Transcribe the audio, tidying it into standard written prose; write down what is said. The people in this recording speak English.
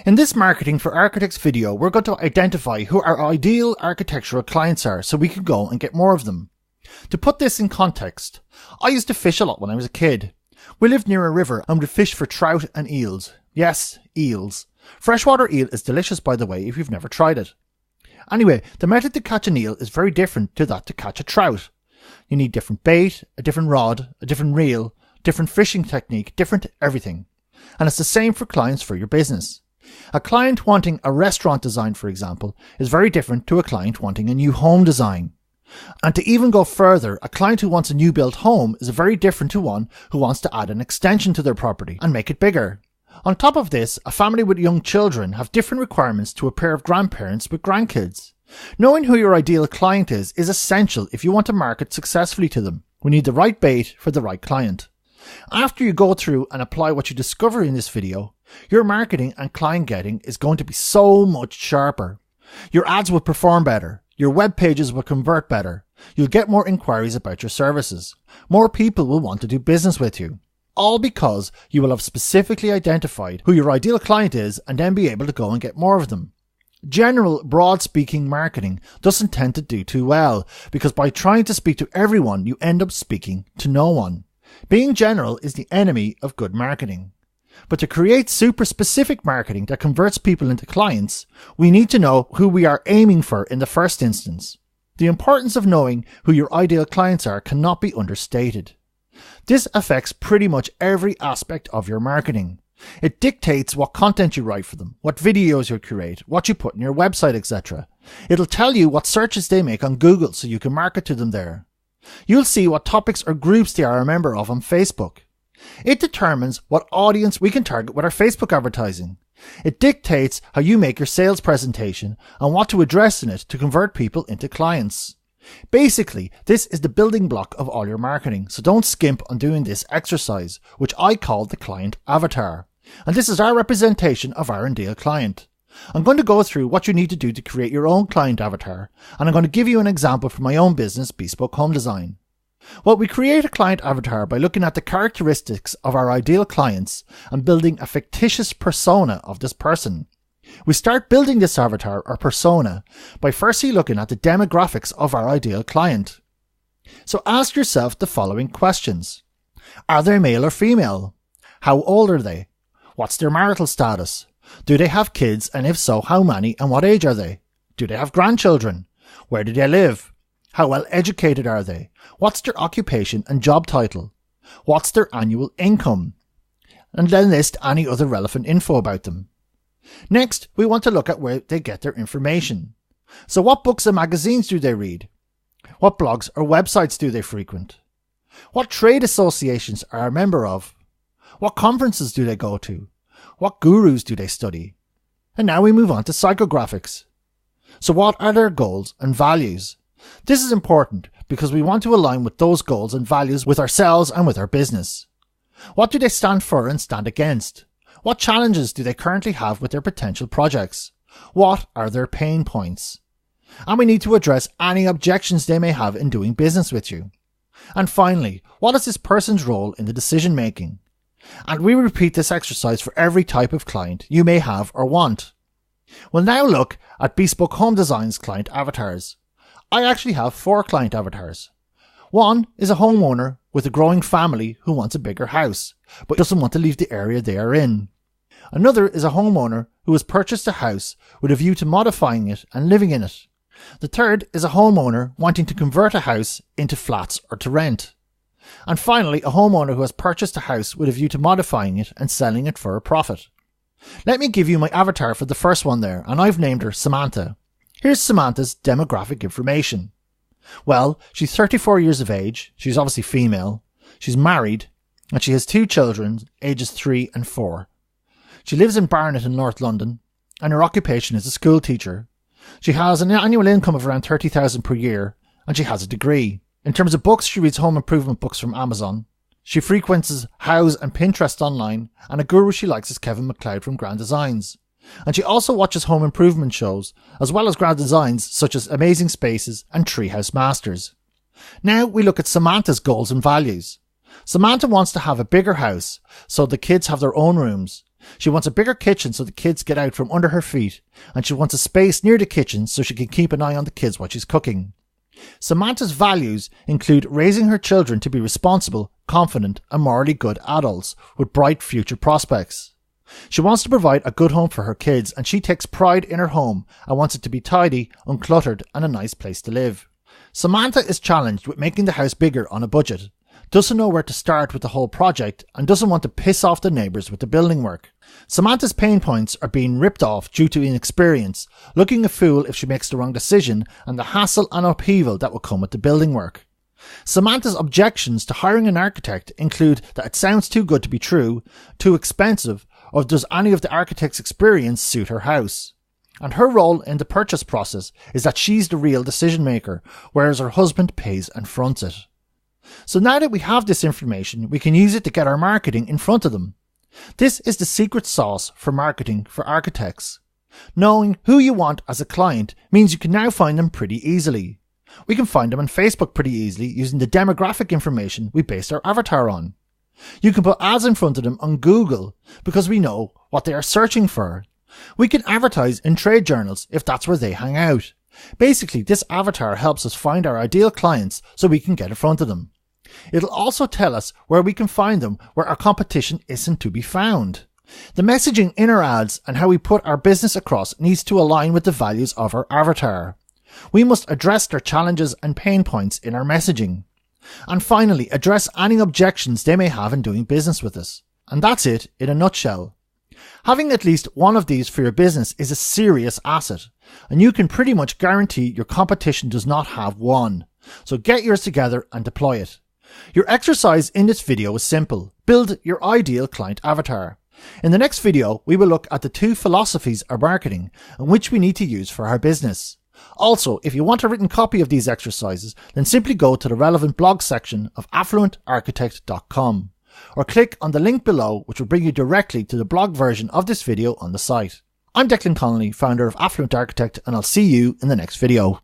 In this Marketing for Architects video, we're going to identify who our ideal architectural clients are so we can go and get more of them. To put this in context, I used to fish a lot when I was a kid. We lived near a river and would fish for trout and eels. Yes, eels. Freshwater eel is delicious, by the way, if you've never tried it. Anyway, the method to catch an eel is very different to that to catch a trout. You need different bait, a different rod, a different reel, different fishing technique, different everything. And it's the same for clients for your business. A client wanting a restaurant design, for example, is very different to a client wanting a new home design. And to even go further, a client who wants a new built home is very different to one who wants to add an extension to their property and make it bigger. On top of this, a family with young children have different requirements to a pair of grandparents with grandkids. Knowing who your ideal client is essential if you want to market successfully to them. We need the right bait for the right client. After you go through and apply what you discover in this video, your marketing and client getting is going to be so much sharper. Your ads will perform better. Your web pages will convert better. You'll get more inquiries about your services. More people will want to do business with you. All because you will have specifically identified who your ideal client is and then be able to go and get more of them. General, broad-speaking marketing doesn't tend to do too well because by trying to speak to everyone, you end up speaking to no one. Being general is the enemy of good marketing. But to create super specific marketing that converts people into clients, we need to know who we are aiming for in the first instance. The importance of knowing who your ideal clients are cannot be understated. This affects pretty much every aspect of your marketing. It dictates what content you write for them, what videos you create, what you put on your website, etc. It'll tell you what searches they make on Google so you can market to them there. You'll see what topics or groups they are a member of on Facebook. It determines what audience we can target with our Facebook advertising. It dictates how you make your sales presentation and what to address in it to convert people into clients. Basically, this is the building block of all your marketing, so don't skimp on doing this exercise, which I call the client avatar. And this is our representation of our ideal client. I'm going to go through what you need to do to create your own client avatar, and I'm going to give you an example from my own business, Bespoke Home Design. Well, we create a client avatar by looking at the characteristics of our ideal clients and building a fictitious persona of this person. We start building this avatar or persona by firstly looking at the demographics of our ideal client. So ask yourself the following questions. Are they male or female? How old are they? What's their marital status? Do they have kids, and if so, how many and what age are they? Do they have grandchildren? Where do they live? How well educated are they? What's their occupation and job title? What's their annual income? And then list any other relevant info about them. Next, we want to look at where they get their information. So what books and magazines do they read? What blogs or websites do they frequent? What trade associations are a member of? What conferences do they go to? What gurus do they study? And now we move on to psychographics. So what are their goals and values? This is important because we want to align with those goals and values with ourselves and with our business. What do they stand for and stand against? What challenges do they currently have with their potential projects? What are their pain points? And we need to address any objections they may have in doing business with you. And finally, what is this person's role in the decision making? And we repeat this exercise for every type of client you may have or want. We'll now look at Bespoke Home Design's client avatars. I actually have 4 client avatars. One is a homeowner with a growing family who wants a bigger house, but doesn't want to leave the area they are in. Another is a homeowner who has purchased a house with a view to modifying it and living in it. The third is a homeowner wanting to convert a house into flats or to rent. And finally, a homeowner who has purchased a house with a view to modifying it and selling it for a profit. Let me give you my avatar for the first one there, and I've named her Samantha. Here's Samantha's demographic information. Well, she's 34 years of age, she's obviously female, she's married, and she has 2 children, ages 3 and 4. She lives in Barnet in North London, and her occupation is a school teacher. She has an annual income of around $30,000 per year, and she has a degree. In terms of books, she reads home improvement books from Amazon. She frequents House and Pinterest online, and a guru she likes is Kevin MacLeod from Grand Designs. And she also watches home improvement shows, as well as Grand Designs such as Amazing Spaces and Treehouse Masters. Now we look at Samantha's goals and values. Samantha wants to have a bigger house, so the kids have their own rooms. She wants a bigger kitchen so the kids get out from under her feet, and she wants a space near the kitchen so she can keep an eye on the kids while she's cooking. Samantha's values include raising her children to be responsible, confident, and morally good adults with bright future prospects. She wants to provide a good home for her kids, and she takes pride in her home and wants it to be tidy, uncluttered, and a nice place to live. Samantha is challenged with making the house bigger on a budget, doesn't know where to start with the whole project, and doesn't want to piss off the neighbours with the building work. Samantha's pain points are being ripped off due to inexperience, looking a fool if she makes the wrong decision, and the hassle and upheaval that will come with the building work. Samantha's objections to hiring an architect include that it sounds too good to be true, too expensive, or does any of the architect's experience suit her house. And her role in the purchase process is that she's the real decision maker, whereas her husband pays and fronts it. So now that we have this information, we can use it to get our marketing in front of them. This is the secret sauce for marketing for architects. Knowing who you want as a client means you can now find them pretty easily. We can find them on Facebook pretty easily using the demographic information we based our avatar on. You can put ads in front of them on Google because we know what they are searching for. We can advertise in trade journals if that's where they hang out. Basically, this avatar helps us find our ideal clients so we can get in front of them. It'll also tell us where we can find them where our competition isn't to be found. The messaging in our ads and how we put our business across needs to align with the values of our avatar. We must address their challenges and pain points in our messaging. And finally, address any objections they may have in doing business with us. And that's it in a nutshell. Having at least one of these for your business is a serious asset, and you can pretty much guarantee your competition does not have one. So get yours together and deploy it. Your exercise in this video is simple. Build your ideal client avatar. In the next video, we will look at the 2 philosophies of marketing and which we need to use for our business. Also, if you want a written copy of these exercises, then simply go to the relevant blog section of affluentarchitect.com or click on the link below, which will bring you directly to the blog version of this video on the site. I'm Declan Connolly, founder of Affluent Architect, and I'll see you in the next video.